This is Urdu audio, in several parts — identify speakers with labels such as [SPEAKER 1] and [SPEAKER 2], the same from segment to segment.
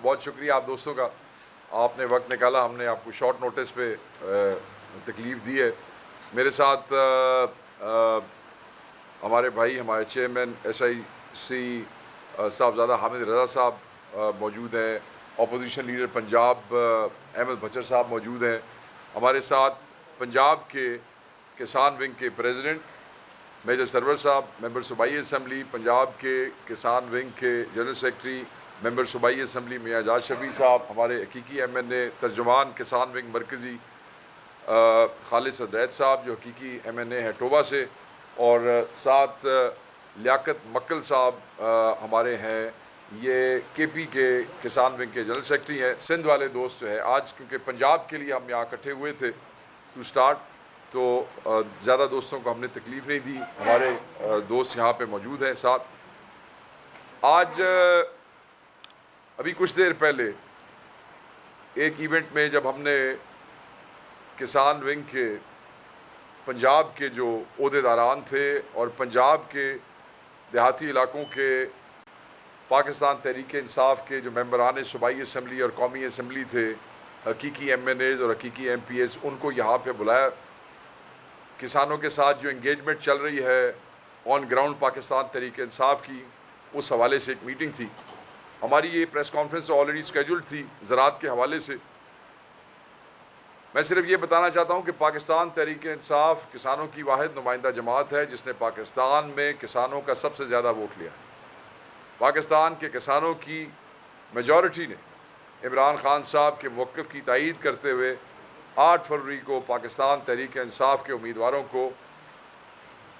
[SPEAKER 1] بہت شکریہ آپ دوستوں کا، آپ نے وقت نکالا، ہم نے آپ کو شارٹ نوٹس پہ تکلیف دی ہے۔ میرے ساتھ ہمارے بھائی، ہمارے چیئرمین SIC صاحبزادہ حامد رضا صاحب موجود ہیں، اپوزیشن لیڈر پنجاب احمد بچر صاحب موجود ہیں، ہمارے ساتھ پنجاب کے کسان ونگ کے پریزیڈنٹ میجر سرور صاحب، ممبر صوبائی اسمبلی پنجاب کے کسان ونگ کے جنرل سیکرٹری ممبر صوبائی اسمبلی میاں اعجاز شفیع صاحب، ہمارے حقیقی MNA ترجمان کسان ونگ مرکزی خالد سدید صاحب جو حقیقی MNA ہے ٹوبا سے، اور ساتھ لیاقت مکل صاحب ہمارے ہیں، یہ KP کے کسان ونگ کے جنرل سیکرٹری ہیں۔ سندھ والے دوست جو ہے آج کیونکہ پنجاب کے لیے ہم یہاں اکٹھے ہوئے تھے ٹو سٹارٹ، تو زیادہ دوستوں کو ہم نے تکلیف نہیں دی، ہمارے دوست یہاں پہ موجود ہیں ساتھ۔ آج ابھی کچھ دیر پہلے ایک ایونٹ میں جب ہم نے کسان ونگ کے پنجاب کے جو عہدیداران تھے اور پنجاب کے دیہاتی علاقوں کے پاکستان تحریک انصاف کے جو ممبران صوبائی اسمبلی اور قومی اسمبلی تھے، حقیقی MNAs اور حقیقی MPs، ان کو یہاں پہ بلایا۔ کسانوں کے ساتھ جو انگیجمنٹ چل رہی ہے آن گراؤنڈ پاکستان تحریک انصاف کی، اس حوالے سے ایک میٹنگ تھی ہماری۔ یہ پریس کانفرنس آلریڈی اسکیجول تھی زراعت کے حوالے سے۔ میں صرف یہ بتانا چاہتا ہوں کہ پاکستان تحریک انصاف کسانوں کی واحد نمائندہ جماعت ہے جس نے پاکستان میں کسانوں کا سب سے زیادہ ووٹ لیا ہے۔ پاکستان کے کسانوں کی میجورٹی نے عمران خان صاحب کے موقف کی تائید کرتے ہوئے 8 فروری کو پاکستان تحریک انصاف کے امیدواروں کو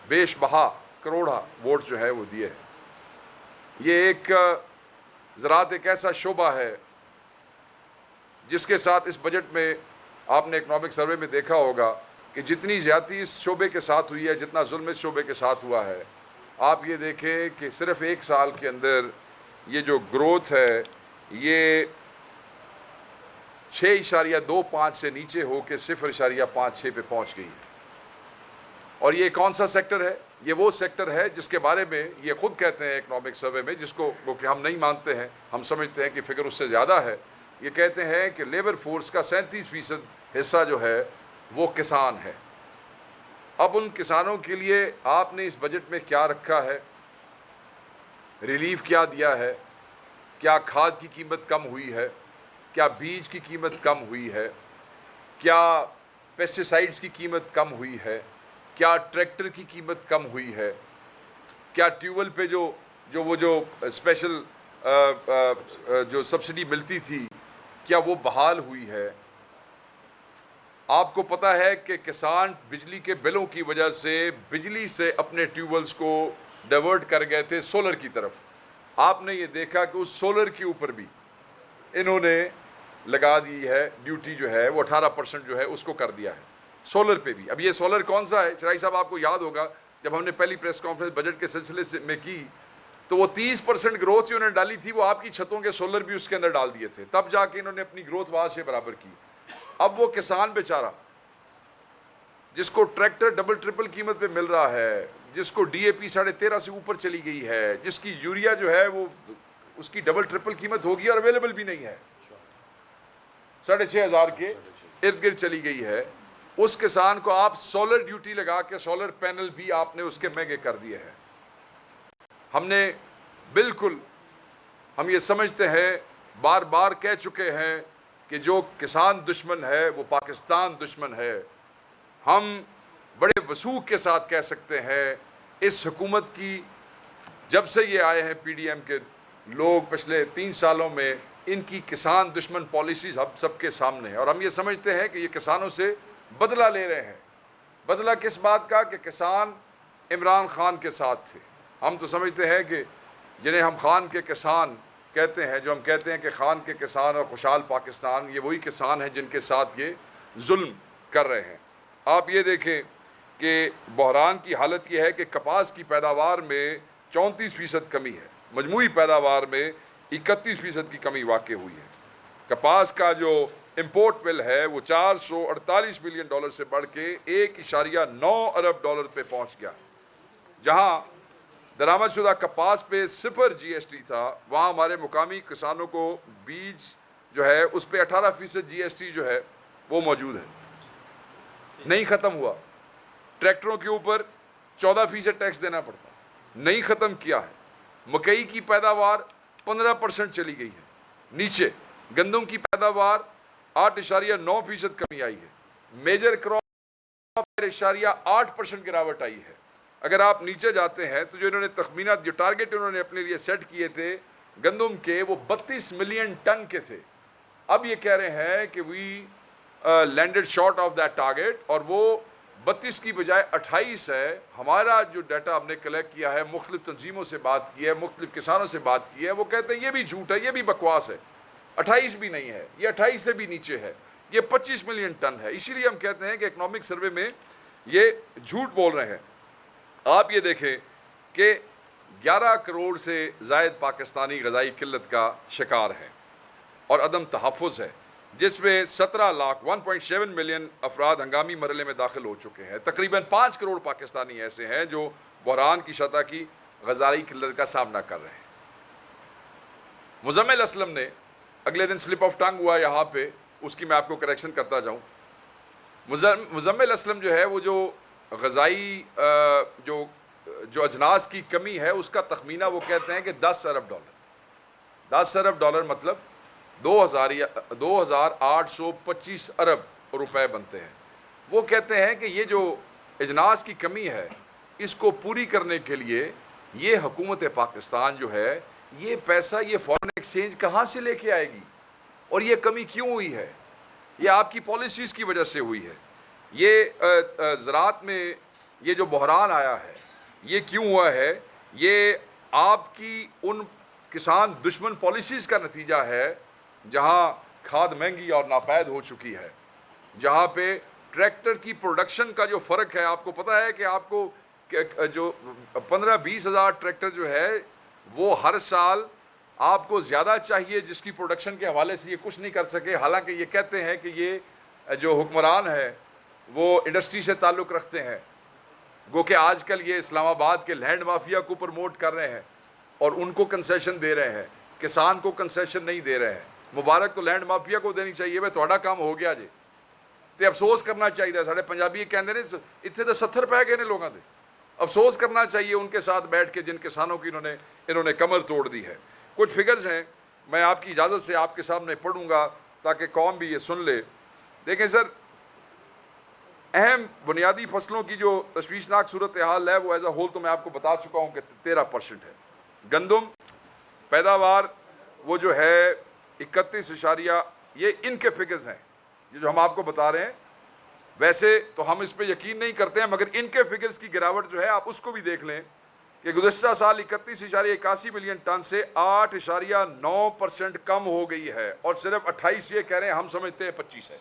[SPEAKER 1] بیش بہا کروڑا ووٹ جو ہے وہ دیے ہیں۔ یہ ایک زراعت ایک ایسا شعبہ ہے جس کے ساتھ اس بجٹ میں آپ نے اکنامک سروے میں دیکھا ہوگا کہ جتنی زیادتی اس شعبے کے ساتھ ہوئی ہے، جتنا ظلم اس شعبے کے ساتھ ہوا ہے، آپ یہ دیکھیں کہ صرف ایک سال کے اندر یہ جو گروتھ ہے یہ 6.25 سے نیچے ہو کے 0.56 پہ پہنچ گئی ہے۔ اور یہ کون سا سیکٹر ہے؟ یہ وہ سیکٹر ہے جس کے بارے میں یہ خود کہتے ہیں اکنامک سروے میں، جس کو کہ ہم نہیں مانتے ہیں، ہم سمجھتے ہیں کہ فگر اس سے زیادہ ہے۔ یہ کہتے ہیں کہ لیبر فورس کا 37% حصہ جو ہے وہ کسان ہے۔ اب ان کسانوں کے لیے آپ نے اس بجٹ میں کیا رکھا ہے؟ ریلیف کیا دیا ہے؟ کیا کھاد کی قیمت کم ہوئی ہے؟ کیا بیج کی قیمت کم ہوئی ہے؟ کیا پیسٹی سائیڈز کی قیمت کم ہوئی ہے؟ کیا ٹریکٹر کی قیمت کم ہوئی ہے؟ کیا ٹیوبویل پہ جو اسپیشل جو سبسڈی ملتی تھی کیا وہ بحال ہوئی ہے؟ آپ کو پتہ ہے کہ کسان بجلی کے بلوں کی وجہ سے بجلی سے اپنے ٹیوبویلز کو ڈائیورٹ کر گئے تھے سولر کی طرف۔ آپ نے یہ دیکھا کہ اس سولر کے اوپر بھی انہوں نے لگا دی ہے ڈیوٹی جو ہے وہ 18% جو ہے اس کو کر دیا ہے سولر پہ بھی۔ اب یہ سولر کون سا ہے؟ چرائی صاحب آپ کو یاد ہوگا جب ہم نے پہلی پریس کانفرنس بجٹ کے سلسلے سے میں کی تو وہ 30% گروتھ جو انہوں نے ڈالی تھی وہ آپ کی چھتوں کے سولر بھی اس کے اندر ڈال دیے تھے، تب جا کے انہوں نے اپنی گروتھ وہاں سے برابر کی۔ اب وہ کسان بیچارہ جس کو ٹریکٹر ڈبل ٹرپل قیمت پہ مل رہا ہے، جس کو DAP 13.5 سے اوپر چلی گئی ہے، جس کی یوریا جو ہے وہ اس کی ڈبل ٹرپل قیمت ہوگی اور اویلیبل بھی نہیں ہے، 6,500 کے ارد گرد چلی گئی ہے، اس کسان کو آپ سولر ڈیوٹی لگا کے سولر پینل بھی آپ نے اس کے مہنگے کر دیے ہیں۔ ہم نے بالکل ہم یہ سمجھتے ہیں، بار بار کہہ چکے ہیں کہ جو کسان دشمن ہے وہ پاکستان دشمن ہے۔ ہم بڑے وثوق کے ساتھ کہہ سکتے ہیں اس حکومت کی جب سے یہ آئے ہیں PDM کے لوگ پچھلے 3 سالوں میں ان کی کسان دشمن پالیسیز سب کے سامنے ہے، اور ہم یہ سمجھتے ہیں کہ یہ کسانوں سے بدلہ لے رہے ہیں۔ بدلہ کس بات کا؟ کہ کسان عمران خان کے ساتھ تھے۔ ہم تو سمجھتے ہیں کہ جنہیں ہم خان کے کسان کہتے ہیں، جو ہم کہتے ہیں کہ خان کے کسان اور خوشحال پاکستان، یہ وہی کسان ہیں جن کے ساتھ یہ ظلم کر رہے ہیں۔ آپ یہ دیکھیں کہ بحران کی حالت یہ ہے کہ کپاس کی پیداوار میں 34% کمی ہے، مجموعی پیداوار میں 31% کی کمی واقع ہوئی ہے۔ کپاس کا جو امپورٹ بل ہے وہ $448 بلین سے بڑھ کے $1.9 ارب پہ پہنچ گیا، جہاں درآمد شدہ کپاس پہ 0 GST تھا، وہاں ہمارے مقامی کسانوں کو بیج جو ہے اس پہ 18% GST جو ہے وہ موجود ہے، نہیں ختم ہوا۔ ٹریکٹروں کے اوپر 14% ٹیکس دینا پڑتا، نہیں ختم کیا ہے۔ مکئی کی پیداوار 15% چلی گئی ہے نیچے، گندم کی پیداوار 8.9% کمی آئی ہے، میجر کراپ 8% گراوٹ آئی ہے۔ اگر آپ نیچے جاتے ہیں تو جو انہوں نے تخمینات، جو ٹارگٹ انہوں نے اپنے لیے سیٹ کیے تھے گندم کے، وہ 32 ملین ٹن کے تھے، اب یہ کہہ رہے ہیں کہ we landed short of that target, اور وہ 32 کی بجائے 28 ہے۔ ہمارا جو ڈیٹا ہم نے کلیکٹ کیا ہے، مختلف تنظیموں سے بات کی ہے، مختلف کسانوں سے بات کی ہے، وہ کہتے ہیں یہ بھی جھوٹ ہے، یہ بھی بکواس ہے، 28 بھی نہیں ہے، یہ 28 سے بھی نیچے ہے، یہ 25 ملین ٹن ہے۔ اسی لیے ہم کہتے ہیں کہ اکنامک سروے میں یہ جھوٹ بول رہے ہیں۔ آپ یہ دیکھیں کہ 11 کروڑ سے زائد پاکستانی غذائی قلت کا شکار ہیں اور عدم تحفظ ہے، جس میں 17 لاکھ 1.7 ملین افراد ہنگامی مرحلے میں داخل ہو چکے ہیں۔ تقریباً 5 کروڑ پاکستانی ایسے ہیں جو بحران کی سطح کی غذائی قلت کا سامنا کر رہے ہیں۔ مزمل اسلم نے اگلے دن سلپ آف ٹنگ ہوا یہاں پہ، اس کی میں آپ کو کریکشن کرتا جاؤں۔ مزمل اسلم جو ہے وہ جو غذائی جو اجناس کی کمی ہے اس کا تخمینہ وہ کہتے ہیں کہ 10 ارب ڈالر، 10 ارب ڈالر مطلب 2825 ارب روپے بنتے ہیں۔ وہ کہتے ہیں کہ یہ جو اجناس کی کمی ہے اس کو پوری کرنے کے لیے یہ حکومت پاکستان جو ہے یہ پیسہ، یہ فارن ایکسچینج کہاں سے لے کے آئے گی، اور یہ کمی کیوں ہوئی ہے؟ یہ آپ کی پالیسیز کی وجہ سے ہوئی ہے۔ یہ زراعت میں یہ جو بحران آیا ہے یہ کیوں ہوا ہے؟ یہ آپ کی ان کسان دشمن پالیسیز کا نتیجہ ہے جہاں کھاد مہنگی اور ناپید ہو چکی ہے، جہاں پہ ٹریکٹر کی پروڈکشن کا جو فرق ہے، آپ کو پتا ہے کہ آپ کو جو 15-20 ہزار ٹریکٹر جو ہے وہ ہر سال آپ کو زیادہ چاہیے، جس کی پروڈکشن کے حوالے سے یہ کچھ نہیں کر سکے۔ حالانکہ یہ کہتے ہیں کہ یہ جو حکمران ہے وہ انڈسٹری سے تعلق رکھتے ہیں، گو کہ آج کل یہ اسلام آباد کے لینڈ مافیا کو پروموٹ کر رہے ہیں اور ان کو کنسیشن دے رہے ہیں، کسان کو کنسیشن نہیں دے رہے ہیں۔ مبارک تو لینڈ مافیا کو دینی چاہیے، بھائی تھوڑا کام ہو گیا جی، تے افسوس کرنا چاہیے۔ سارے پنجابی کہتے ہیں اتنے تو 70 پہ گئے نے لوگوں دے، افسوس کرنا چاہیے ان کے ساتھ بیٹھ کے جن کسانوں کی انہوں نے کمر توڑ دی ہے۔ کچھ فگرز ہیں، میں آپ کی اجازت سے آپ کے سامنے پڑھوں گا تاکہ قوم بھی یہ سن لے۔ دیکھیں سر، اہم بنیادی فصلوں کی جو تشویشناک صورتحال ہے وہ ایز اے ہول تو میں آپ کو بتا چکا ہوں کہ 13% ہے۔ گندم پیداوار وہ جو ہے 31 یہ ان کے فگرز ہیں، یہ جو ہم آپ کو بتا رہے ہیں۔ ویسے تو ہم اس پہ یقین نہیں کرتے ہیں، مگر ان کے فگرز کی گراوٹ جو ہے آپ اس کو بھی دیکھ لیں کہ گزشتہ سال 31.81 ملین ٹن سے 8.9% کم ہو گئی ہے، اور صرف 28 یہ کہہ رہے ہیں، ہم سمجھتے ہیں 25 ہے۔